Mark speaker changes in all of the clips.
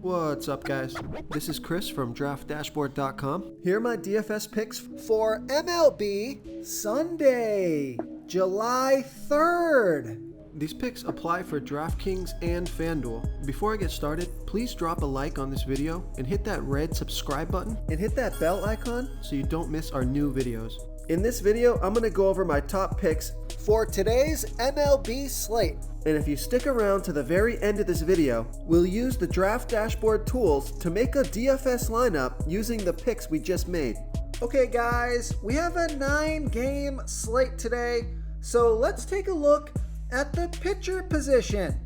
Speaker 1: What's up, guys? This is Chris from DraftDashboard.com. Here are my DFS picks for MLB Sunday, July 3rd. These picks apply for DraftKings and FanDuel. Before I get started, please drop a like on this video and hit that red subscribe button and hit that bell icon so you don't miss our new videos. In this video, I'm going to go over my top picks for today's MLB slate. And if you stick around to the very end of this video, we'll use the Draft Dashboard tools to make a DFS lineup using the picks we just made. Okay guys, we have a 9-game slate today, so let's take a look at the pitcher position.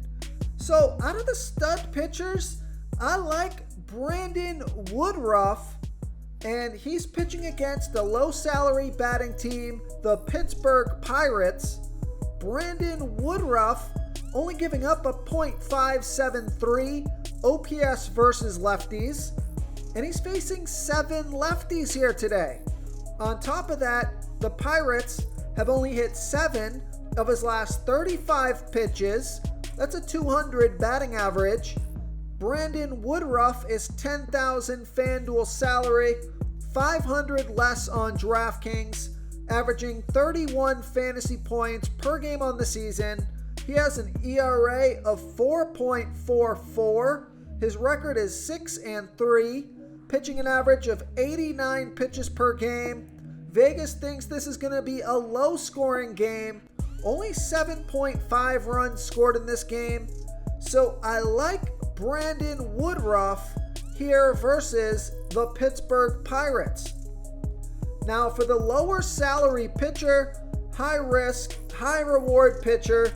Speaker 1: So out of the stud pitchers, I like Brandon Woodruff, and he's pitching against the low salary batting team, the Pittsburgh Pirates. Brandon Woodruff only giving up a .573 OPS versus lefties, and he's facing 7 lefties here today. On top of that, the Pirates have only hit 7 of his last 35 pitches. That's a 200 batting average. Brandon Woodruff is $10,000 FanDuel salary, 500 less on DraftKings, averaging 31 fantasy points per game on the season. He has an ERA of 4.44. His record is 6-3, pitching an average of 89 pitches per game. Vegas thinks this is going to be a low-scoring game. Only 7.5 runs scored in this game. So I like Brandon Woodruff here versus the Pittsburgh Pirates. Now for the lower salary pitcher, high risk, high reward pitcher,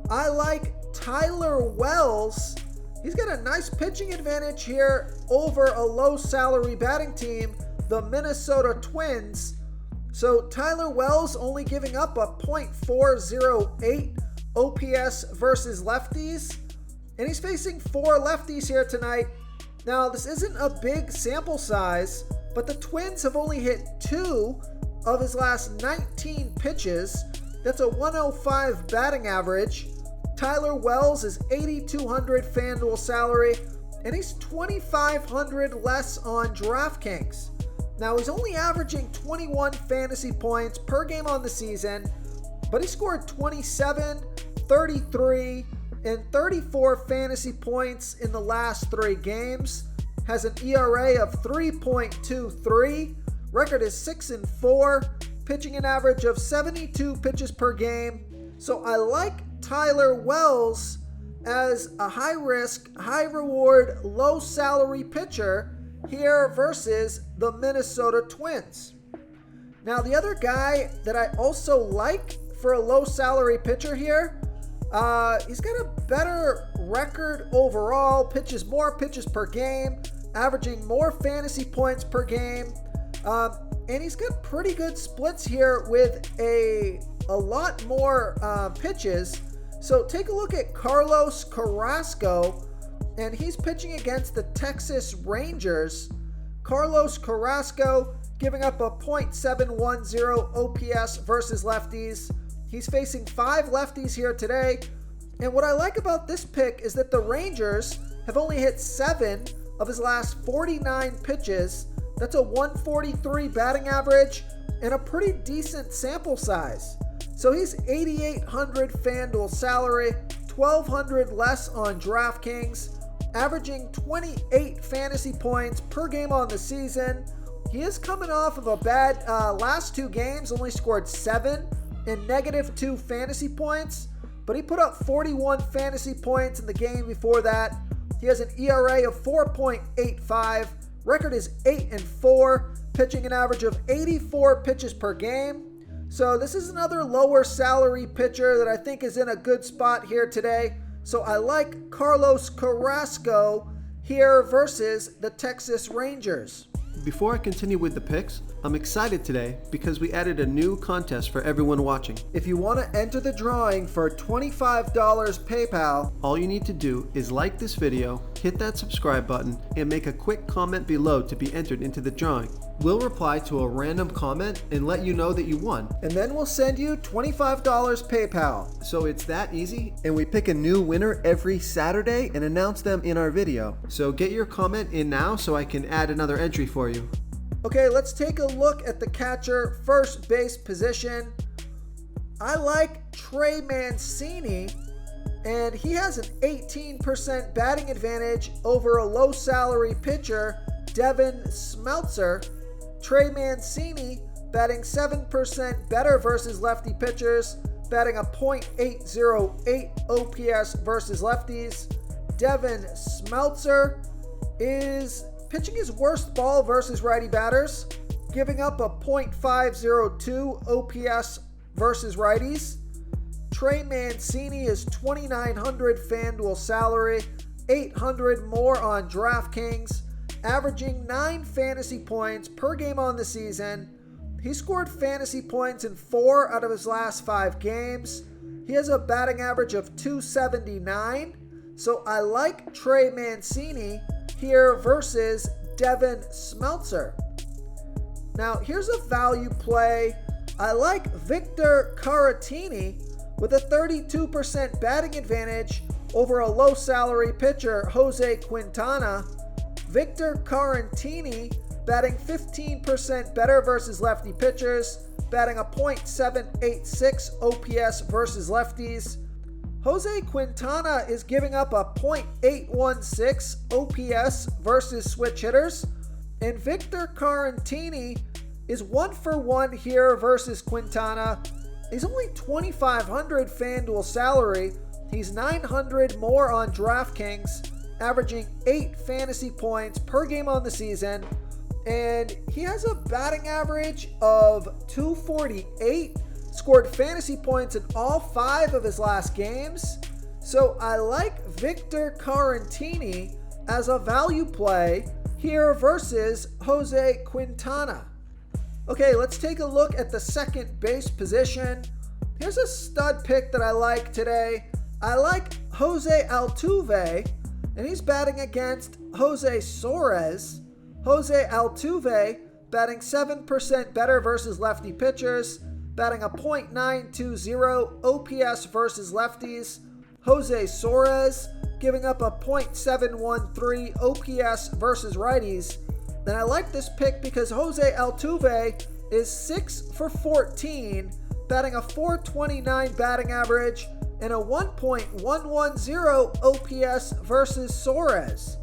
Speaker 1: I like Tyler Wells. He's got a nice pitching advantage here over a low salary batting team, the Minnesota Twins. So Tyler Wells only giving up a .408 OPS versus lefties, and he's facing 4 lefties here tonight. Now this isn't a big sample size, but the Twins have only hit 2 of his last 19 pitches. That's a 105 batting average. Tyler Wells is $8,200 FanDuel salary, and he's $2,500 less on DraftKings. Now he's only averaging 21 fantasy points per game on the season, but he scored 27, 33, and 34 fantasy points in the last 3 games. Has an ERA of 3.23. Record is 6-4, pitching an average of 72 pitches per game. So I like Tyler Wells as a high risk, high reward, low salary pitcher here versus the Minnesota Twins. Now the other guy that I also like for a low salary pitcher here, he's got a better record overall, pitches more pitches per game, averaging more fantasy points per game, and he's got pretty good splits here with a lot more pitches. So take a look at Carlos Carrasco, and he's pitching against the Texas Rangers. Carlos Carrasco giving up a .710 OPS versus lefties. He's facing 5 lefties here today. And what I like about this pick is that the Rangers have only hit 7 of his last 49 pitches. That's a 143 batting average and a pretty decent sample size. So he's $8,800 FanDuel salary, $1,200 less on DraftKings, averaging 28 fantasy points per game on the season. He is coming off of a bad last 2 games, only scored 7 and -2 fantasy points, but he put up 41 fantasy points in the game before that. He has an ERA of 4.85, record is 8-4, pitching an average of 84 pitches per game. So this is another lower salary pitcher that I think is in a good spot here today. So I like Carlos Carrasco here versus the Texas Rangers. Before I continue with the picks, I'm excited today because we added a new contest for everyone watching. If you want to enter the drawing for $25 PayPal, all you need to do is like this video, hit that subscribe button, and make a quick comment below to be entered into the drawing. We'll reply to a random comment and let you know that you won. And then we'll send you $25 PayPal. So it's that easy. And we pick a new winner every Saturday and announce them in our video. So get your comment in now so I can add another entry for you. Okay, let's take a look at the catcher first base position. I like Trey Mancini, and he has an 18% batting advantage over a low salary pitcher, Devin Smeltzer. Trey Mancini batting 7% better versus lefty pitchers, batting a .808 OPS versus lefties. Devin Smeltzer is pitching his worst ball versus righty batters, giving up a .502 OPS versus righties. Trey Mancini is $2,900 FanDuel salary, $800 more on DraftKings, averaging 9 fantasy points per game on the season. He scored fantasy points in 4 out of his last 5 games. He has a batting average of .279, so I like Trey Mancini here versus Devin Smeltzer. Now, here's a value play. I like Victor Caratini with a 32% batting advantage over a low salary pitcher, Jose Quintana. Victor Caratini batting 15% better versus lefty pitchers, batting a .786 OPS versus lefties. Jose Quintana is giving up a .816 OPS versus switch hitters, and Victor Caratini is 1-for-1 here versus Quintana. He's only $2,500 FanDuel salary. He's $900 more on DraftKings, averaging 8 fantasy points per game on the season, and he has a batting average of .248. Scored fantasy points in all 5 of his last games. So I like Victor Caratini as a value play here versus Jose Quintana. Okay, let's take a look at the second base position. Here's a stud pick that I like today. I like Jose Altuve, and he's batting against Jose Suarez. Jose Altuve batting 7% better versus lefty pitchers, batting a .920 OPS versus lefties. Jose Suarez giving up a .713 OPS versus righties. And I like this pick because Jose Altuve is 6-for-14, batting a .429 batting average and a 1.110 OPS versus Suarez.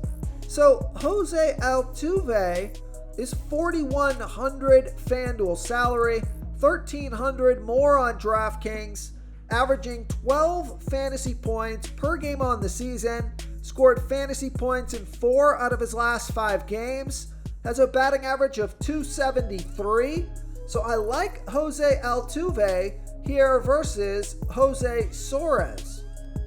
Speaker 1: So Jose Altuve is $4,100 FanDuel salary, $1,300 more on DraftKings, averaging 12 fantasy points per game on the season, scored fantasy points in 4 out of his last 5 games, has a batting average of .273. So I like Jose Altuve here versus Jose Suarez.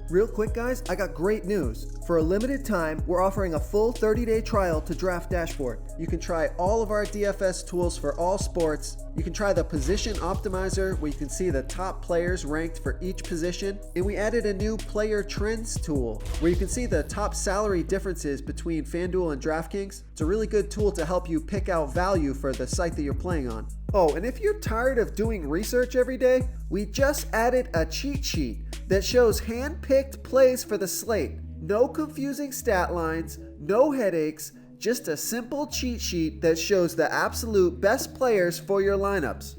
Speaker 1: Real quick, guys, I got great news. For a limited time, we're offering a full 30-day trial to Draft Dashboard. You can try all of our DFS tools for all sports. You can try the Position Optimizer, where you can see the top players ranked for each position. And we added a new Player Trends tool, where you can see the top salary differences between FanDuel and DraftKings. It's a really good tool to help you pick out value for the site that you're playing on. Oh, and if you're tired of doing research every day, we just added a cheat sheet that shows hand-picked plays for the slate. No confusing stat lines, no headaches, just a simple cheat sheet that shows the absolute best players for your lineups.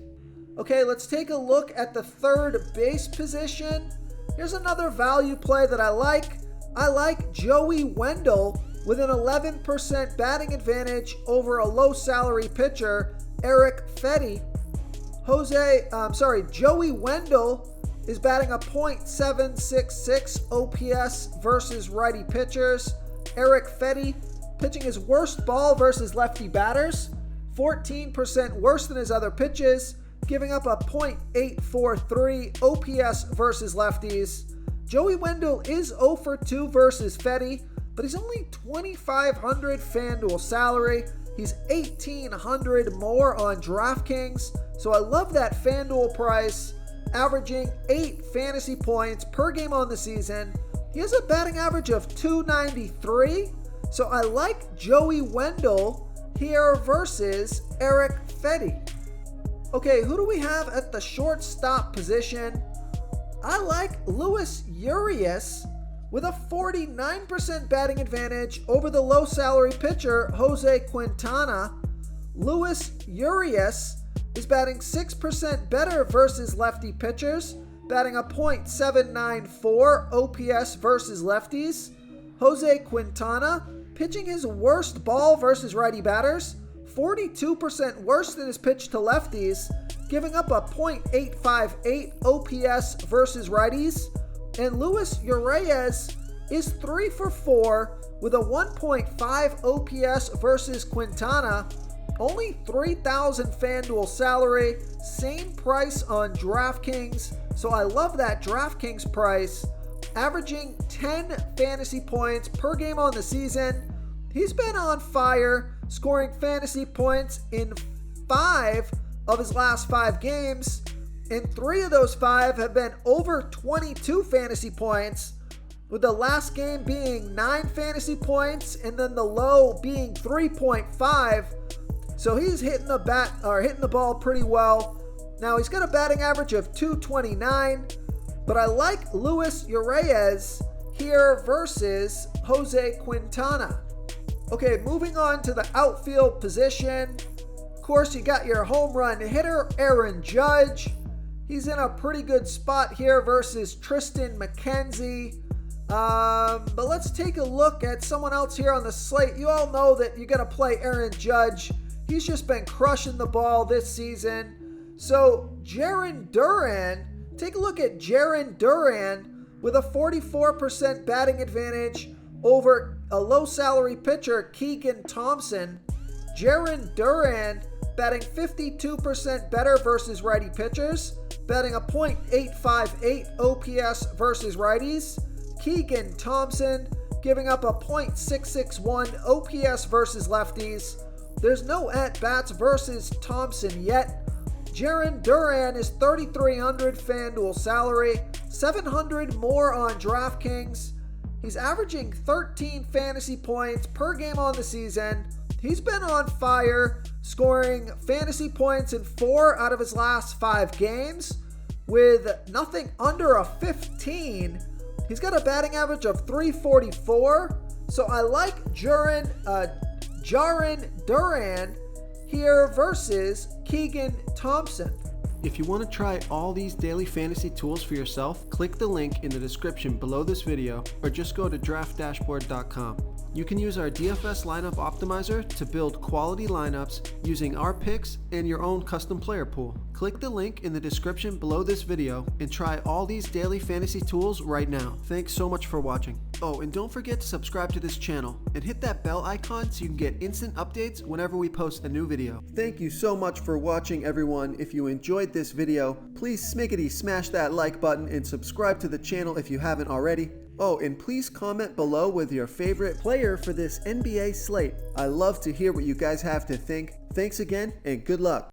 Speaker 1: Okay, let's take a look at the third base position. Here's another value play that I like. I like Joey Wendell with an 11% batting advantage over a low salary pitcher, Eric Fetty. Joey Wendell is batting a .766 OPS versus righty pitchers. Eric Fetty pitching his worst ball versus lefty batters, 14% worse than his other pitches, giving up a .843 OPS versus lefties. Joey Wendell is 0 for 2 versus Fetty, but he's only $2,500 FanDuel salary. He's $1,800 more on DraftKings, so I love that FanDuel price, averaging 8 fantasy points per game on the season. He has a batting average of .293, so I like Joey Wendell here versus Eric Fedde. Okay, who do we have at the shortstop position? I like Luis Urias with a 49% batting advantage over the low salary pitcher Jose Quintana. Luis Urias is batting 6% better versus lefty pitchers, batting a .794 OPS versus lefties. Jose Quintana pitching his worst ball versus righty batters, 42% worse than his pitch to lefties, giving up a .858 OPS versus righties. And Luis Urias is 3 for 4 with a 1.5 OPS versus Quintana. Only $3,000 FanDuel salary, same price on DraftKings. So I love that DraftKings price. Averaging 10 fantasy points per game on the season. He's been on fire, scoring fantasy points in 5 of his last 5 games. And 3 of those 5 have been over 22 fantasy points, with the last game being 9 fantasy points and then the low being 3.5. So he's hitting the ball pretty well. Now he's got a batting average of .229, but I like Luis Urias here versus Jose Quintana. Okay, moving on to the outfield position. Of course, you got your home run hitter, Aaron Judge. He's in a pretty good spot here versus Tristan McKenzie. But let's take a look at someone else here on the slate. You all know that you got to play Aaron Judge. He's just been crushing the ball this season. So Jarren Duran, take a look at Jarren Duran with a 44% batting advantage over a low salary pitcher, Keegan Thompson. Jarren Duran batting 52% better versus righty pitchers, batting a .858 OPS versus righties. Keegan Thompson giving up a .661 OPS versus lefties. There's no at-bats versus Thompson yet. Jarren Duran is $3,300 FanDuel salary, $700 more on DraftKings. He's averaging 13 fantasy points per game on the season. He's been on fire, scoring fantasy points in 4 out of his last 5 games with nothing under a 15. He's got a batting average of .344. So I like Jarren Duran here versus Keegan Thompson.
Speaker 2: If you want to try all these daily fantasy tools for yourself, click the link in the description below this video or just go to draftdashboard.com. You can use our DFS lineup optimizer to build quality lineups using our picks and your own custom player pool. Click the link in the description below this video and try all these daily fantasy tools right now. Thanks so much for watching. Oh, and don't forget to subscribe to this channel and hit that bell icon so you can get instant updates whenever we post a new video.
Speaker 1: Thank you so much for watching, everyone. If you enjoyed this video, please smash that like button and subscribe to the channel if you haven't already. Oh, and please comment below with your favorite player for this NBA slate. I love to hear what you guys have to think. Thanks again, and good luck.